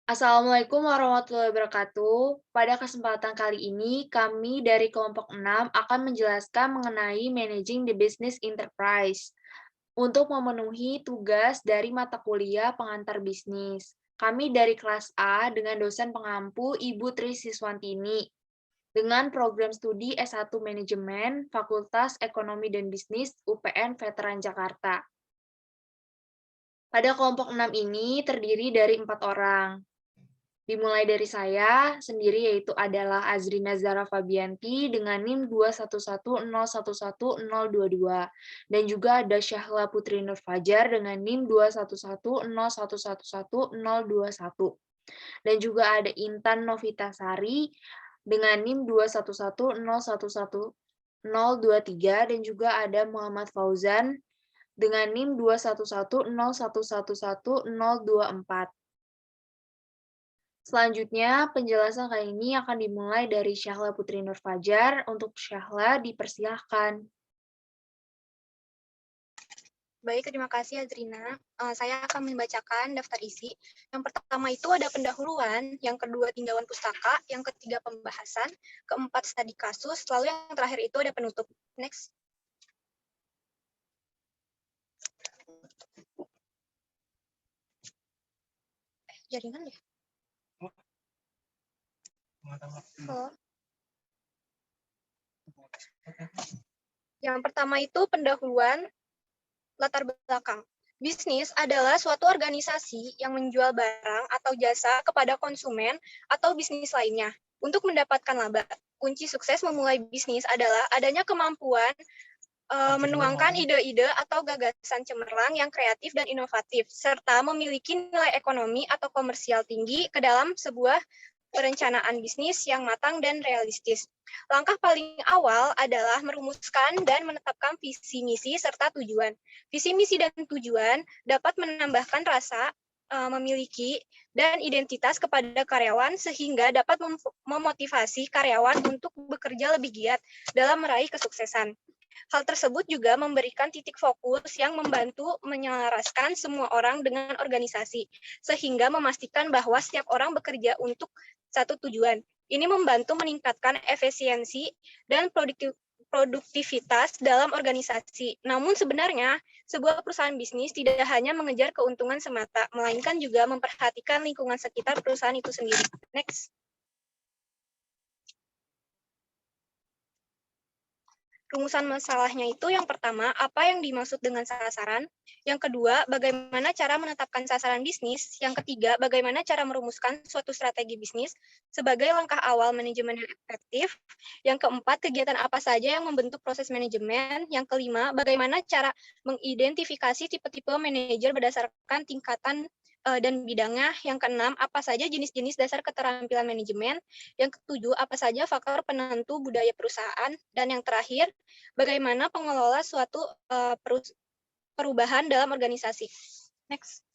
Assalamualaikum warahmatullahi wabarakatuh. Pada kesempatan kali ini, kami dari kelompok 6 akan menjelaskan mengenai Managing the Business Enterprise untuk memenuhi tugas dari mata kuliah pengantar bisnis. Kami dari kelas A dengan dosen pengampu Ibu Tri Siswantini dengan program studi S1 Manajemen Fakultas Ekonomi dan Bisnis UPN Veteran Jakarta. Pada kelompok 6 ini terdiri dari 4 orang. Dimulai dari saya sendiri yaitu adalah Azrina Zara Fabianti dengan NIM 211011022 dan juga ada Syahla Putri Nur Fajar dengan NIM 21101111021 dan juga ada Intan Novitasari dengan NIM 211011023 dan juga ada Muhammad Fauzan dengan NIM 21101111024. Selanjutnya, penjelasan kali ini akan dimulai dari Syahla Putri Nur Fajar. Untuk Syahla, dipersilahkan. Baik, terima kasih Azrina. Saya akan membacakan daftar isi. Yang pertama itu ada pendahuluan, yang kedua tinjauan pustaka, yang ketiga pembahasan, keempat studi kasus, lalu yang terakhir itu ada penutup. Next. Jaringan ya? Oh. Yang pertama itu pendahuluan latar belakang. Bisnis adalah suatu organisasi yang menjual barang atau jasa kepada konsumen atau bisnis lainnya. Untuk mendapatkan laba, kunci sukses memulai bisnis adalah adanya kemampuan menuangkan ide-ide atau gagasan cemerlang yang kreatif dan inovatif, serta memiliki nilai ekonomi atau komersial tinggi ke dalam sebuah perencanaan bisnis yang matang dan realistis. Langkah paling awal adalah merumuskan dan menetapkan visi misi serta tujuan. Visi misi dan tujuan dapat menambahkan rasa memiliki dan identitas kepada karyawan sehingga dapat memotivasi karyawan untuk bekerja lebih giat dalam meraih kesuksesan. Hal tersebut juga memberikan titik fokus yang membantu menyelaraskan semua orang dengan organisasi, sehingga memastikan bahwa setiap orang bekerja untuk satu tujuan. Ini membantu meningkatkan efisiensi dan produktivitas dalam organisasi. Namun sebenarnya, sebuah perusahaan bisnis tidak hanya mengejar keuntungan semata, melainkan juga memperhatikan lingkungan sekitar perusahaan itu sendiri. Next. Rumusan masalahnya itu yang pertama, apa yang dimaksud dengan sasaran? Yang kedua, bagaimana cara menetapkan sasaran bisnis? Yang ketiga, bagaimana cara merumuskan suatu strategi bisnis sebagai langkah awal manajemen yang efektif? Yang keempat, kegiatan apa saja yang membentuk proses manajemen? Yang kelima, bagaimana cara mengidentifikasi tipe-tipe manajer berdasarkan tingkatan dan bidangnya. Yang keenam, apa saja jenis-jenis dasar keterampilan manajemen. Yang ketujuh, apa saja faktor penentu budaya perusahaan. Dan yang terakhir, bagaimana pengelola suatu perubahan dalam organisasi. Next.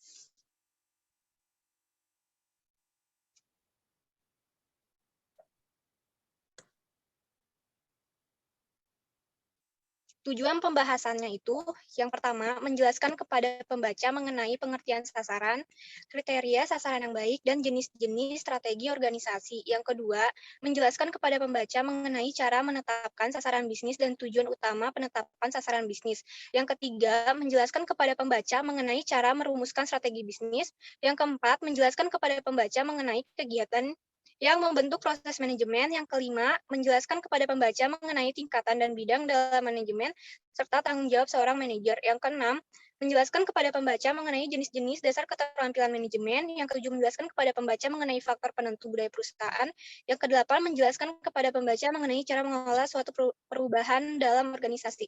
Tujuan pembahasannya itu, yang pertama, menjelaskan kepada pembaca mengenai pengertian sasaran, kriteria sasaran yang baik, dan jenis-jenis strategi organisasi. Yang kedua, menjelaskan kepada pembaca mengenai cara menetapkan sasaran bisnis dan tujuan utama penetapan sasaran bisnis. Yang ketiga, menjelaskan kepada pembaca mengenai cara merumuskan strategi bisnis. Yang keempat, menjelaskan kepada pembaca mengenai kegiatan yang membentuk proses manajemen. Yang kelima, menjelaskan kepada pembaca mengenai tingkatan dan bidang dalam manajemen, serta tanggung jawab seorang manajer. Yang keenam, menjelaskan kepada pembaca mengenai jenis-jenis dasar keterampilan manajemen. Yang ketujuh, menjelaskan kepada pembaca mengenai faktor penentu budaya perusahaan. Yang kedelapan, menjelaskan kepada pembaca mengenai cara mengelola suatu perubahan dalam organisasi.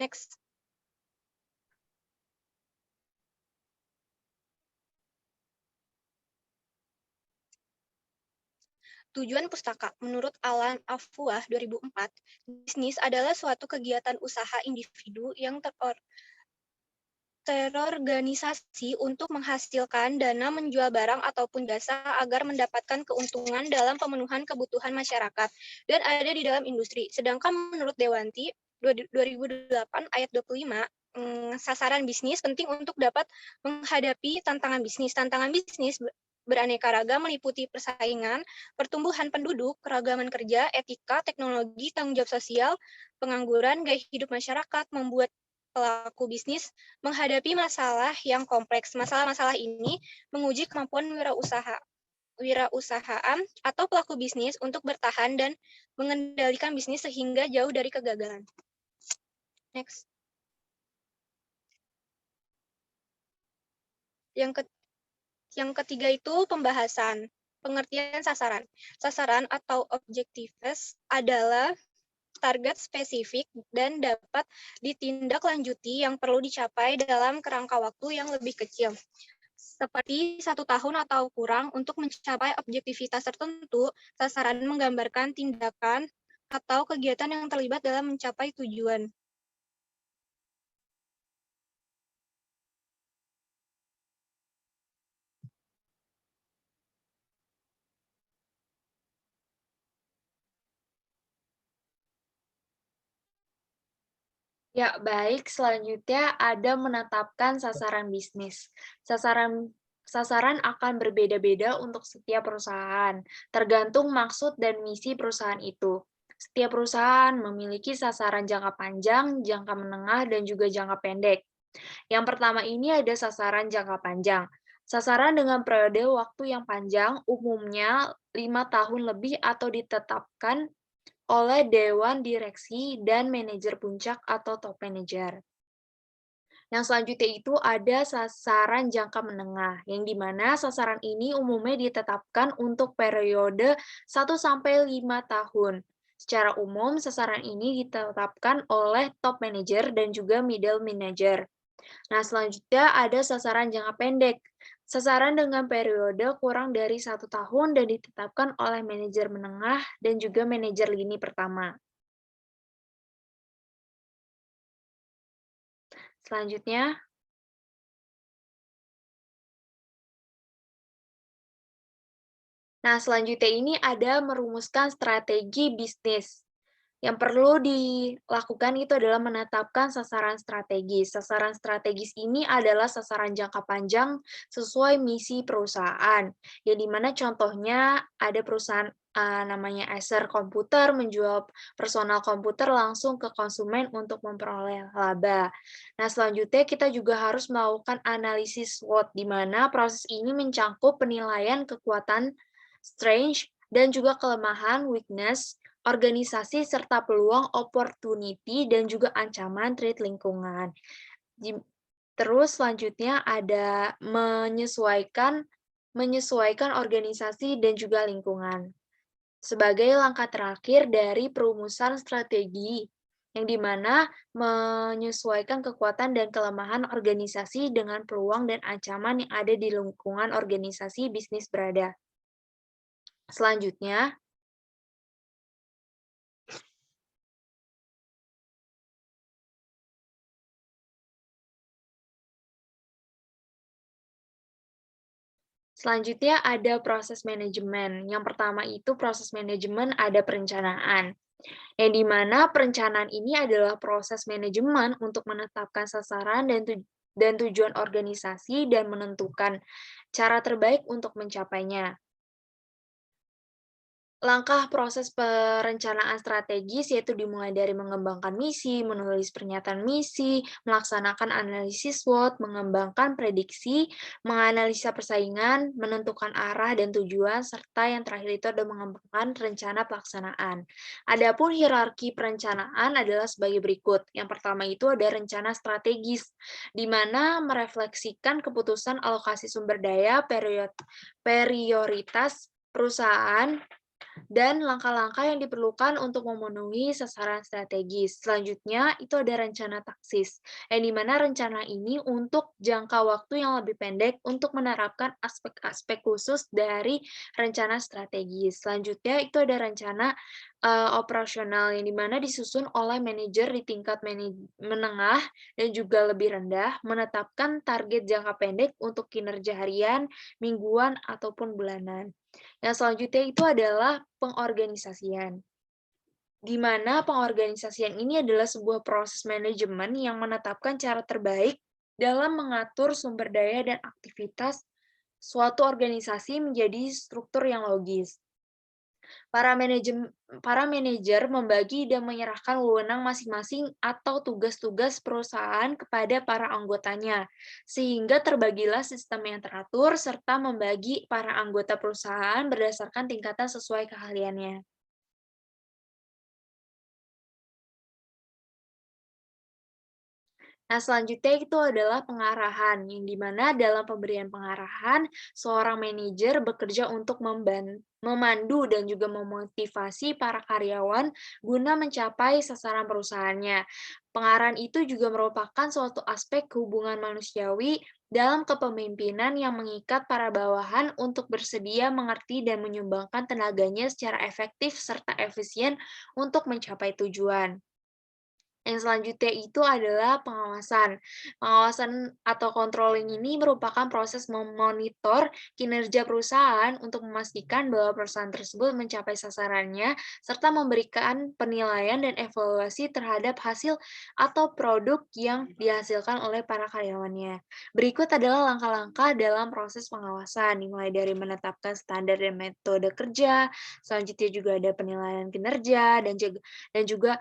Next. Tujuan pustaka, menurut Alan Afua 2004, bisnis adalah suatu kegiatan usaha individu yang terorganisasi untuk menghasilkan dana menjual barang ataupun jasa agar mendapatkan keuntungan dalam pemenuhan kebutuhan masyarakat dan ada di dalam industri. Sedangkan menurut Dewanti 2008 ayat 25, sasaran bisnis penting untuk dapat menghadapi tantangan bisnis. Tantangan bisnis beraneka ragam meliputi persaingan, pertumbuhan penduduk, keragaman kerja, etika, teknologi, tanggung jawab sosial, pengangguran, gaya hidup masyarakat, membuat pelaku bisnis menghadapi masalah yang kompleks. Masalah-masalah ini menguji kemampuan wirausahaan atau pelaku bisnis untuk bertahan dan mengendalikan bisnis sehingga jauh dari kegagalan. Next. Yang ketiga itu pembahasan. Pengertian sasaran. Sasaran atau objectives adalah target spesifik dan dapat ditindaklanjuti yang perlu dicapai dalam kerangka waktu yang lebih kecil. Seperti 1 tahun atau kurang untuk mencapai objektivitas tertentu, sasaran menggambarkan tindakan atau kegiatan yang terlibat dalam mencapai tujuan. Ya, baik. Selanjutnya ada menetapkan sasaran bisnis. Sasaran akan berbeda-beda untuk setiap perusahaan, tergantung maksud dan misi perusahaan itu. Setiap perusahaan memiliki sasaran jangka panjang, jangka menengah, dan juga jangka pendek. Yang pertama ini ada sasaran jangka panjang. Sasaran dengan periode waktu yang panjang, umumnya 5 tahun lebih atau ditetapkan oleh Dewan Direksi dan Manajer Puncak atau Top Manager. Yang selanjutnya itu ada sasaran jangka menengah, yang dimana sasaran ini umumnya ditetapkan untuk periode 1-5 tahun. Secara umum, sasaran ini ditetapkan oleh top manager dan juga middle manager. Nah, selanjutnya ada sasaran jangka pendek. Sasaran dengan periode kurang dari 1 tahun dan ditetapkan oleh manajer menengah dan juga manajer lini pertama. Selanjutnya, selanjutnya ini ada merumuskan strategi bisnis. Yang perlu dilakukan itu adalah menetapkan sasaran strategis. Sasaran strategis ini adalah sasaran jangka panjang sesuai misi perusahaan. Ya, di mana contohnya ada perusahaan namanya Acer Komputer menjual personal komputer langsung ke konsumen untuk memperoleh laba. Nah, selanjutnya kita juga harus melakukan analisis SWOT, di mana proses ini mencangkup penilaian kekuatan, strength, dan juga kelemahan, weakness, organisasi serta peluang opportunity dan juga ancaman threat lingkungan. Terus selanjutnya ada menyesuaikan organisasi dan juga lingkungan. Sebagai langkah terakhir dari perumusan strategi, yang dimana menyesuaikan kekuatan dan kelemahan organisasi dengan peluang dan ancaman yang ada di lingkungan organisasi bisnis berada. Selanjutnya, ada proses manajemen. Yang pertama itu proses manajemen ada perencanaan. Yang di mana perencanaan ini adalah proses manajemen untuk menetapkan sasaran dan tujuan organisasi dan menentukan cara terbaik untuk mencapainya. Langkah proses perencanaan strategis yaitu dimulai dari mengembangkan misi, menulis pernyataan misi, melaksanakan analisis SWOT, mengembangkan prediksi, menganalisa persaingan, menentukan arah dan tujuan, serta yang terakhir itu ada mengembangkan rencana pelaksanaan. Adapun hierarki perencanaan adalah sebagai berikut. Yang pertama itu ada rencana strategis, di mana merefleksikan keputusan alokasi sumber daya, prioritas perusahaan, dan langkah-langkah yang diperlukan untuk memenuhi sasaran strategis. Selanjutnya, itu ada rencana taksis, yang dimana rencana ini untuk jangka waktu yang lebih pendek untuk menerapkan aspek-aspek khusus dari rencana strategis. Selanjutnya, itu ada rencana operasional, yang dimana disusun oleh manajer di tingkat menengah dan juga lebih rendah, menetapkan target jangka pendek untuk kinerja harian, mingguan, ataupun bulanan. Yang selanjutnya itu adalah pengorganisasian, di mana pengorganisasian ini adalah sebuah proses manajemen yang menetapkan cara terbaik dalam mengatur sumber daya dan aktivitas suatu organisasi menjadi struktur yang logis. Para manajer membagi dan menyerahkan wewenang masing-masing atau tugas-tugas perusahaan kepada para anggotanya, sehingga terbagilah sistem yang teratur serta membagi para anggota perusahaan berdasarkan tingkatan sesuai keahliannya. Nah, selanjutnya itu adalah pengarahan, yang dimana dalam pemberian pengarahan, seorang manajer bekerja untuk memandu dan juga memotivasi para karyawan guna mencapai sasaran perusahaannya. Pengarahan itu juga merupakan suatu aspek hubungan manusiawi dalam kepemimpinan yang mengikat para bawahan untuk bersedia mengerti dan menyumbangkan tenaganya secara efektif serta efisien untuk mencapai tujuan. Yang selanjutnya itu adalah pengawasan. Pengawasan atau controlling ini merupakan proses memonitor kinerja perusahaan untuk memastikan bahwa perusahaan tersebut mencapai sasarannya, serta memberikan penilaian dan evaluasi terhadap hasil atau produk yang dihasilkan oleh para karyawannya. Berikut adalah langkah-langkah dalam proses pengawasan, dimulai dari menetapkan standar dan metode kerja, selanjutnya juga ada penilaian kinerja, dan juga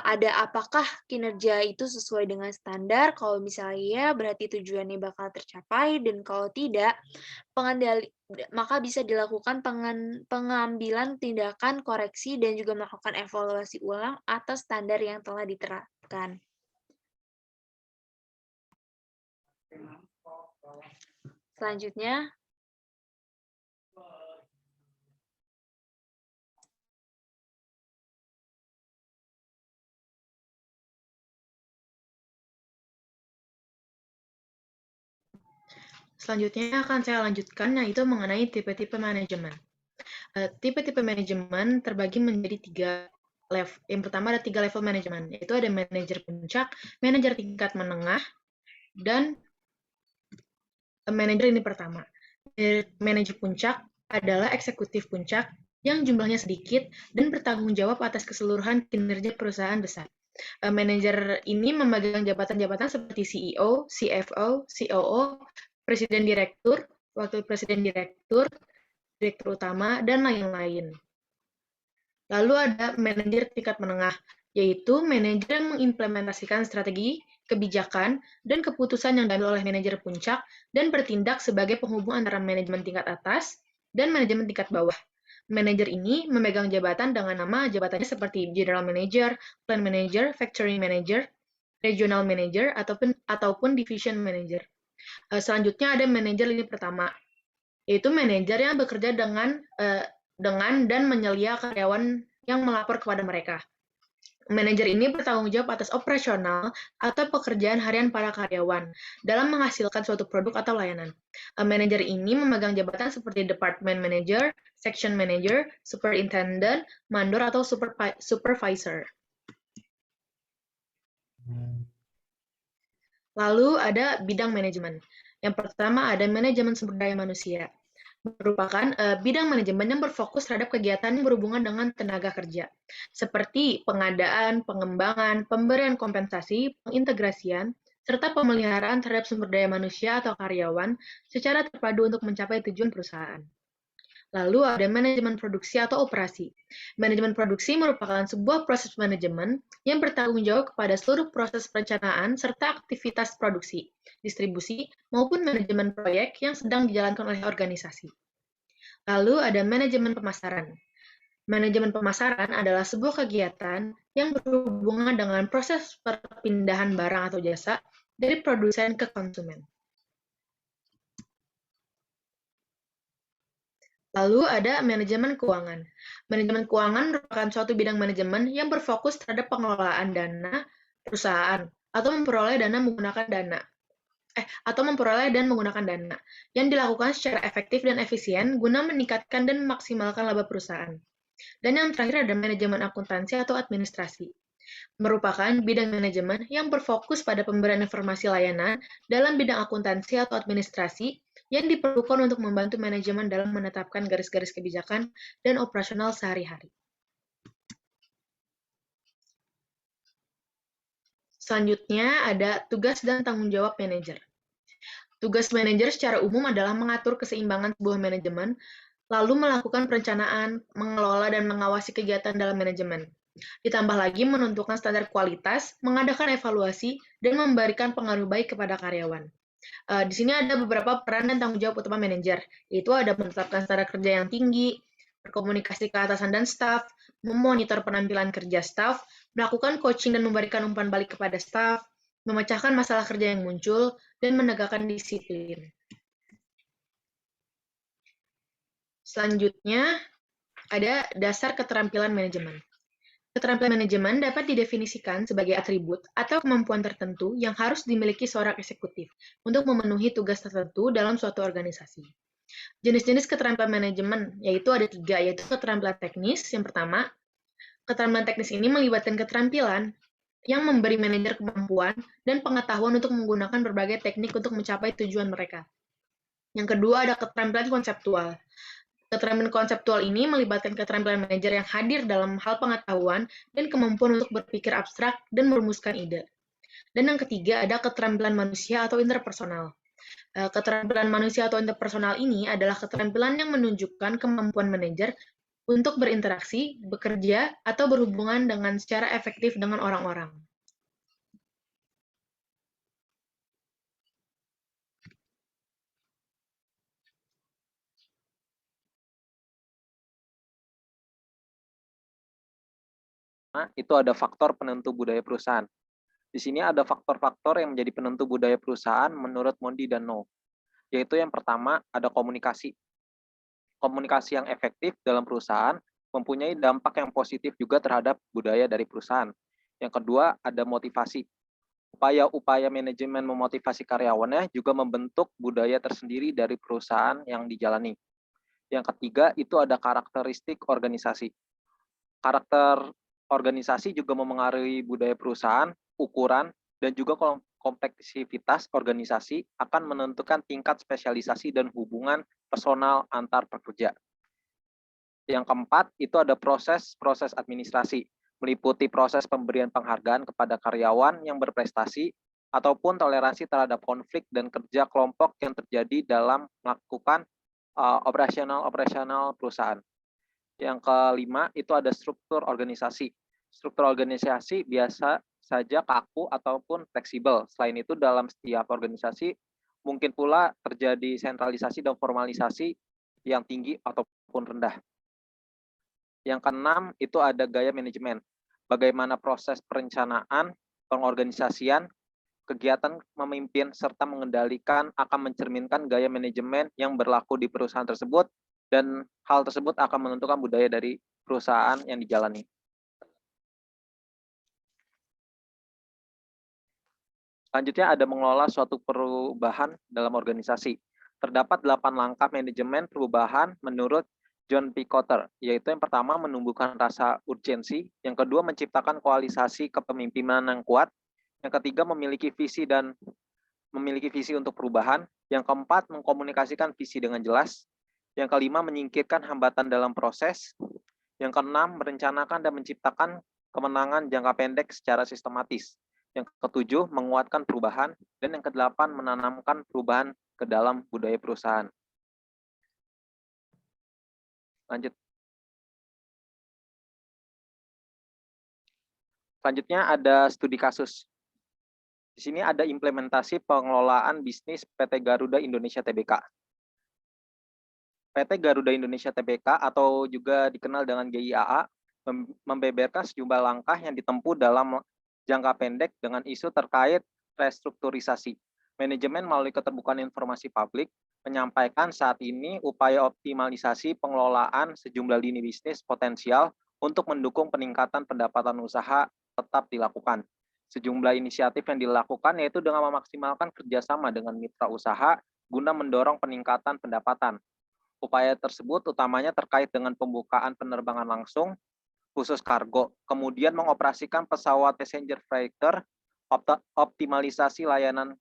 ada apakah kinerja itu sesuai dengan standar, kalau misalnya iya, berarti tujuannya bakal tercapai, dan kalau tidak, pengendali maka bisa dilakukan pengambilan tindakan koreksi dan juga melakukan evaluasi ulang atas standar yang telah diterapkan. Selanjutnya, Selanjutnya akan saya lanjutkan, yaitu mengenai tipe-tipe manajemen. Tipe-tipe manajemen terbagi menjadi 3 level. Yang pertama ada 3 level manajemen, yaitu ada manajer puncak, manajer tingkat menengah, dan manajer ini pertama. Manajer puncak adalah eksekutif puncak yang jumlahnya sedikit dan bertanggung jawab atas keseluruhan kinerja perusahaan besar. Manajer ini memegang jabatan-jabatan seperti CEO, CFO, COO, presiden direktur, wakil presiden direktur, direktur utama, dan lain-lain. Lalu ada manajer tingkat menengah, yaitu manajer yang mengimplementasikan strategi, kebijakan, dan keputusan yang diambil oleh manajer puncak dan bertindak sebagai penghubung antara manajemen tingkat atas dan manajemen tingkat bawah. Manajer ini memegang jabatan dengan nama jabatannya seperti General Manager, Plan Manager, Factory Manager, Regional Manager, ataupun Division Manager. Selanjutnya ada manajer lini pertama, yaitu manajer yang bekerja dengan dan menyelia karyawan yang melapor kepada mereka. Manajer ini bertanggung jawab atas operasional atau pekerjaan harian para karyawan dalam menghasilkan suatu produk atau layanan. Manajer ini memegang jabatan seperti Department Manager, Section Manager, Superintendent, Mandor, atau Supervisor. Lalu ada bidang manajemen. Yang pertama ada manajemen sumber daya manusia. Merupakan bidang manajemen yang berfokus terhadap kegiatan yang berhubungan dengan tenaga kerja, seperti pengadaan, pengembangan, pemberian kompensasi, pengintegrasian, serta pemeliharaan terhadap sumber daya manusia atau karyawan secara terpadu untuk mencapai tujuan perusahaan. Lalu ada manajemen produksi atau operasi. Manajemen produksi merupakan sebuah proses manajemen yang bertanggung jawab kepada seluruh proses perencanaan serta aktivitas produksi, distribusi, maupun manajemen proyek yang sedang dijalankan oleh organisasi. Lalu ada manajemen pemasaran. Manajemen pemasaran adalah sebuah kegiatan yang berhubungan dengan proses perpindahan barang atau jasa dari produsen ke konsumen. Lalu ada manajemen keuangan. Manajemen keuangan merupakan suatu bidang manajemen yang berfokus terhadap pengelolaan dana perusahaan atau memperoleh dan menggunakan dana yang dilakukan secara efektif dan efisien guna meningkatkan dan memaksimalkan laba perusahaan. Dan yang terakhir ada manajemen akuntansi atau administrasi. Merupakan bidang manajemen yang berfokus pada pemberian informasi layanan dalam bidang akuntansi atau administrasi yang diperlukan untuk membantu manajemen dalam menetapkan garis-garis kebijakan dan operasional sehari-hari. Selanjutnya ada tugas dan tanggung jawab manajer. Tugas manajer secara umum adalah mengatur keseimbangan sebuah manajemen, lalu melakukan perencanaan, mengelola, dan mengawasi kegiatan dalam manajemen. Ditambah lagi menentukan standar kualitas, mengadakan evaluasi, dan memberikan pengaruh baik kepada karyawan. Di sini ada beberapa peran dan tanggung jawab utama manajer, yaitu ada menetapkan standar kerja yang tinggi, berkomunikasi ke atasan dan staf, memonitor penampilan kerja staf, melakukan coaching dan memberikan umpan balik kepada staf, memecahkan masalah kerja yang muncul, dan menegakkan disiplin. Selanjutnya, ada dasar keterampilan manajemen. Keterampilan manajemen dapat didefinisikan sebagai atribut atau kemampuan tertentu yang harus dimiliki seorang eksekutif untuk memenuhi tugas tertentu dalam suatu organisasi. Jenis-jenis keterampilan manajemen yaitu ada 3, yaitu keterampilan teknis. Yang pertama, keterampilan teknis ini melibatkan keterampilan yang memberi manajer kemampuan dan pengetahuan untuk menggunakan berbagai teknik untuk mencapai tujuan mereka. Yang kedua, ada keterampilan konseptual. Keterampilan konseptual ini melibatkan keterampilan manajer yang hadir dalam hal pengetahuan dan kemampuan untuk berpikir abstrak dan merumuskan ide. Dan yang ketiga, ada keterampilan manusia atau interpersonal. Keterampilan manusia atau interpersonal ini adalah keterampilan yang menunjukkan kemampuan manajer untuk berinteraksi, bekerja, atau berhubungan dengan secara efektif dengan orang-orang. Itu ada faktor penentu budaya perusahaan. Di sini ada faktor-faktor yang menjadi penentu budaya perusahaan menurut Mondi dan No, yaitu yang pertama ada komunikasi. Komunikasi yang efektif dalam perusahaan mempunyai dampak yang positif juga terhadap budaya dari perusahaan. Yang kedua ada motivasi. Upaya-upaya manajemen memotivasi karyawannya juga membentuk budaya tersendiri dari perusahaan yang dijalani. Yang ketiga itu ada karakteristik organisasi. Karakter organisasi juga memengaruhi budaya perusahaan, ukuran, dan juga kompleksivitas organisasi akan menentukan tingkat spesialisasi dan hubungan personal antar pekerja. Yang keempat, itu ada proses administrasi, meliputi proses pemberian penghargaan kepada karyawan yang berprestasi ataupun toleransi terhadap konflik dan kerja kelompok yang terjadi dalam melakukan operasional perusahaan. Yang kelima, itu ada struktur organisasi. Struktur organisasi biasa saja kaku ataupun fleksibel. Selain itu, dalam setiap organisasi mungkin pula terjadi sentralisasi dan formalisasi yang tinggi ataupun rendah. Yang keenam, itu ada gaya manajemen. Bagaimana proses perencanaan, pengorganisasian, kegiatan memimpin, serta mengendalikan akan mencerminkan gaya manajemen yang berlaku di perusahaan tersebut, dan hal tersebut akan menentukan budaya dari perusahaan yang dijalani. Selanjutnya ada mengelola suatu perubahan dalam organisasi. Terdapat 8 langkah manajemen perubahan menurut John P. Kotter, yaitu yang pertama menumbuhkan rasa urgensi, yang kedua menciptakan koalisasi kepemimpinan yang kuat, yang ketiga memiliki visi untuk perubahan, yang keempat mengkomunikasikan visi dengan jelas, yang kelima menyingkirkan hambatan dalam proses, yang keenam merencanakan dan menciptakan kemenangan jangka pendek secara sistematis, yang ketujuh menguatkan perubahan, dan yang kedelapan menanamkan perubahan ke dalam budaya perusahaan. Lanjut. Selanjutnya ada studi kasus. Di sini ada implementasi pengelolaan bisnis PT Garuda Indonesia Tbk. PT Garuda Indonesia Tbk atau juga dikenal dengan GIAA membeberkan sejumlah langkah yang ditempuh dalam jangka pendek dengan isu terkait restrukturisasi. Manajemen melalui keterbukaan informasi publik menyampaikan saat ini upaya optimalisasi pengelolaan sejumlah lini bisnis potensial untuk mendukung peningkatan pendapatan usaha tetap dilakukan. Sejumlah inisiatif yang dilakukan yaitu dengan memaksimalkan kerjasama dengan mitra usaha guna mendorong peningkatan pendapatan. Upaya tersebut utamanya terkait dengan pembukaan penerbangan langsung, khusus kargo, kemudian mengoperasikan pesawat passenger freighter, optimalisasi layanan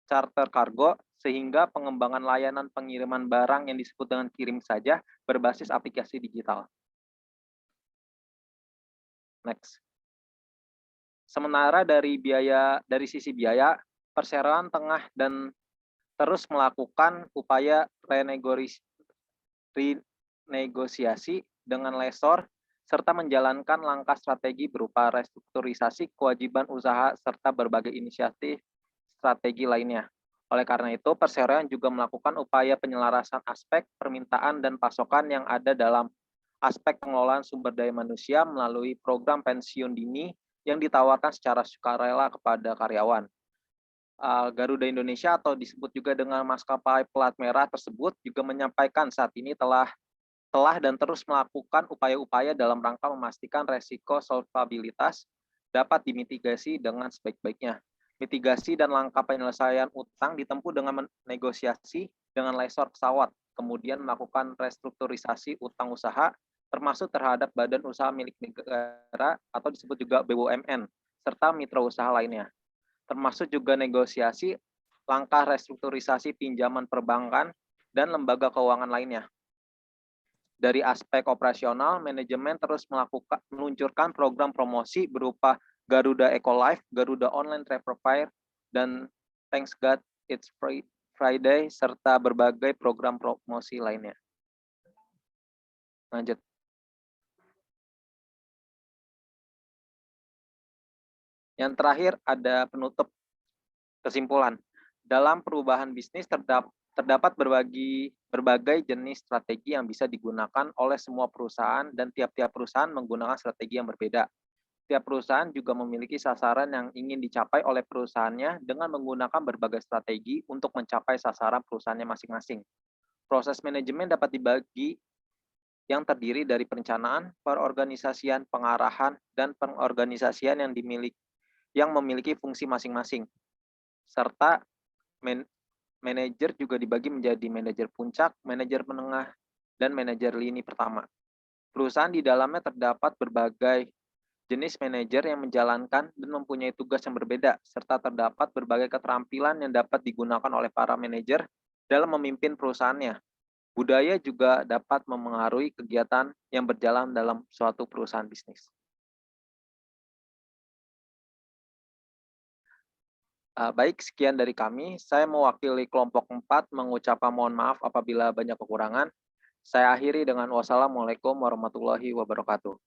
charter kargo, sehingga pengembangan layanan pengiriman barang yang disebut dengan kirim saja berbasis aplikasi digital. Next. Sementara dari sisi biaya, perseroan tengah dan terus melakukan upaya renegosiasi dengan lessor, serta menjalankan langkah strategi berupa restrukturisasi kewajiban usaha serta berbagai inisiatif strategi lainnya. Oleh karena itu, perseroan juga melakukan upaya penyelarasan aspek permintaan dan pasokan yang ada dalam aspek pengelolaan sumber daya manusia melalui program pensiun dini yang ditawarkan secara sukarela kepada karyawan. Garuda Indonesia atau disebut juga dengan maskapai pelat merah tersebut juga menyampaikan saat ini telah dan terus melakukan upaya-upaya dalam rangka memastikan resiko solvabilitas dapat dimitigasi dengan sebaik-baiknya. Mitigasi dan langkah penyelesaian utang ditempuh dengan negosiasi dengan lessor pesawat, kemudian melakukan restrukturisasi utang usaha, termasuk terhadap badan usaha milik negara atau disebut juga BUMN, serta mitra usaha lainnya. Termasuk juga negosiasi langkah restrukturisasi pinjaman perbankan dan lembaga keuangan lainnya. Dari aspek operasional, manajemen terus meluncurkan program promosi berupa Garuda Eco Life, Garuda Online Travel Fair, dan Thanks God It's Friday, serta berbagai program promosi lainnya. Lanjut. Yang terakhir ada penutup kesimpulan. Dalam perubahan bisnis terdapat berbagai jenis strategi yang bisa digunakan oleh semua perusahaan dan tiap-tiap perusahaan menggunakan strategi yang berbeda. Tiap perusahaan juga memiliki sasaran yang ingin dicapai oleh perusahaannya dengan menggunakan berbagai strategi untuk mencapai sasaran perusahaannya masing-masing. Proses manajemen dapat dibagi yang terdiri dari perencanaan, perorganisasian, pengarahan, dan pengorganisasian yang memiliki fungsi masing-masing. Serta manajer juga dibagi menjadi manajer puncak, manajer menengah, dan manajer lini pertama. Perusahaan di dalamnya terdapat berbagai jenis manajer yang menjalankan dan mempunyai tugas yang berbeda, serta terdapat berbagai keterampilan yang dapat digunakan oleh para manajer dalam memimpin perusahaannya. Budaya juga dapat memengaruhi kegiatan yang berjalan dalam suatu perusahaan bisnis. Baik, sekian dari kami. Saya mewakili kelompok 4 mengucapkan mohon maaf apabila banyak kekurangan. Saya akhiri dengan wassalamualaikum warahmatullahi wabarakatuh.